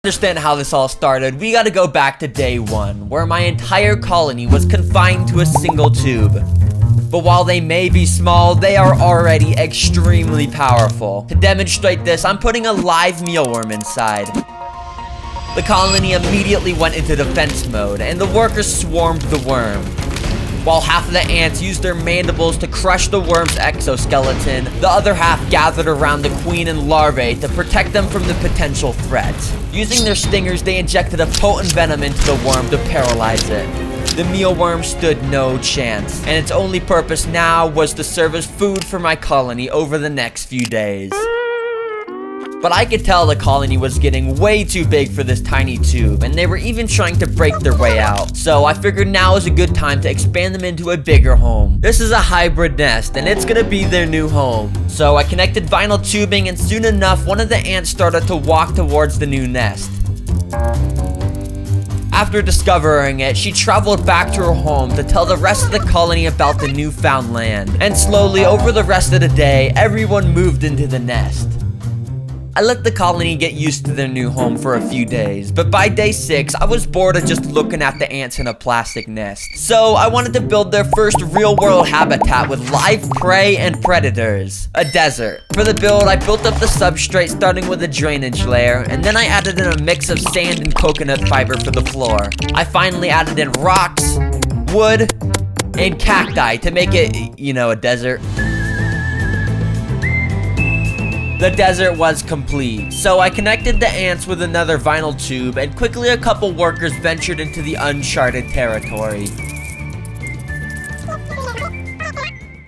Understand how this all started, we gotta go back to day 1, where my entire colony was confined to a single tube. But while they may be small, they are already extremely powerful. To demonstrate this, I'm putting a live mealworm inside. The colony immediately went into defense mode, and the workers swarmed the worm. While half of the ants used their mandibles to crush the worm's exoskeleton, the other half gathered around the queen and larvae to protect them from the potential threat. Using their stingers, they injected a potent venom into the worm to paralyze it. The mealworm stood no chance, and its only purpose now was to serve as food for my colony over the next few days. But I could tell the colony was getting way too big for this tiny tube, and they were even trying to break their way out. So I figured now is a good time to expand them into a bigger home. This is a hybrid nest, and it's gonna be their new home. So I connected vinyl tubing, and soon enough, one of the ants started to walk towards the new nest. After discovering it, she traveled back to her home to tell the rest of the colony about the newfound land. And slowly, over the rest of the day, everyone moved into the nest. I let the colony get used to their new home for a few days, but by day 6, I was bored of just looking at the ants in a plastic nest. So I wanted to build their first real-world habitat with live prey and predators, a desert. For the build, I built up the substrate starting with a drainage layer, and then I added in a mix of sand and coconut fiber for the floor. I finally added in rocks, wood, and cacti to make it, a desert. The desert was complete, so I connected the ants with another vinyl tube, and quickly a couple workers ventured into the uncharted territory.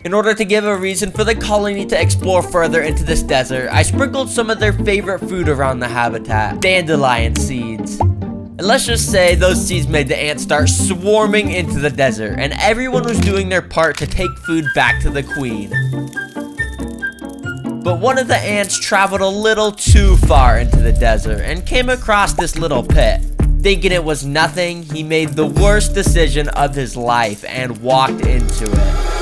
In order to give a reason for the colony to explore further into this desert, I sprinkled some of their favorite food around the habitat, dandelion seeds. And let's just say those seeds made the ants start swarming into the desert, and everyone was doing their part to take food back to the queen. But one of the ants traveled a little too far into the desert and came across this little pit. Thinking it was nothing, he made the worst decision of his life and walked into it.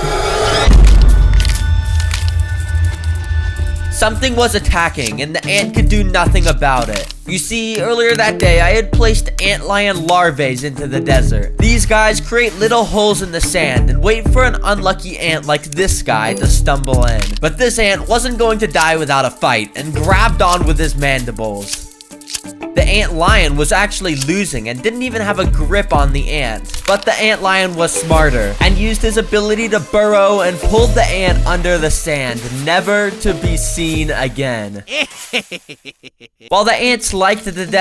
Something was attacking, and the ant could do nothing about it. You see, earlier that day, I had placed antlion larvae into the desert. These guys create little holes in the sand and wait for an unlucky ant like this guy to stumble in. But this ant wasn't going to die without a fight and grabbed on with his mandibles. The antlion was actually losing and didn't even have a grip on the ant. But the antlion was smarter and used his ability to burrow and pulled the ant under the sand, never to be seen again. While the ants liked the desert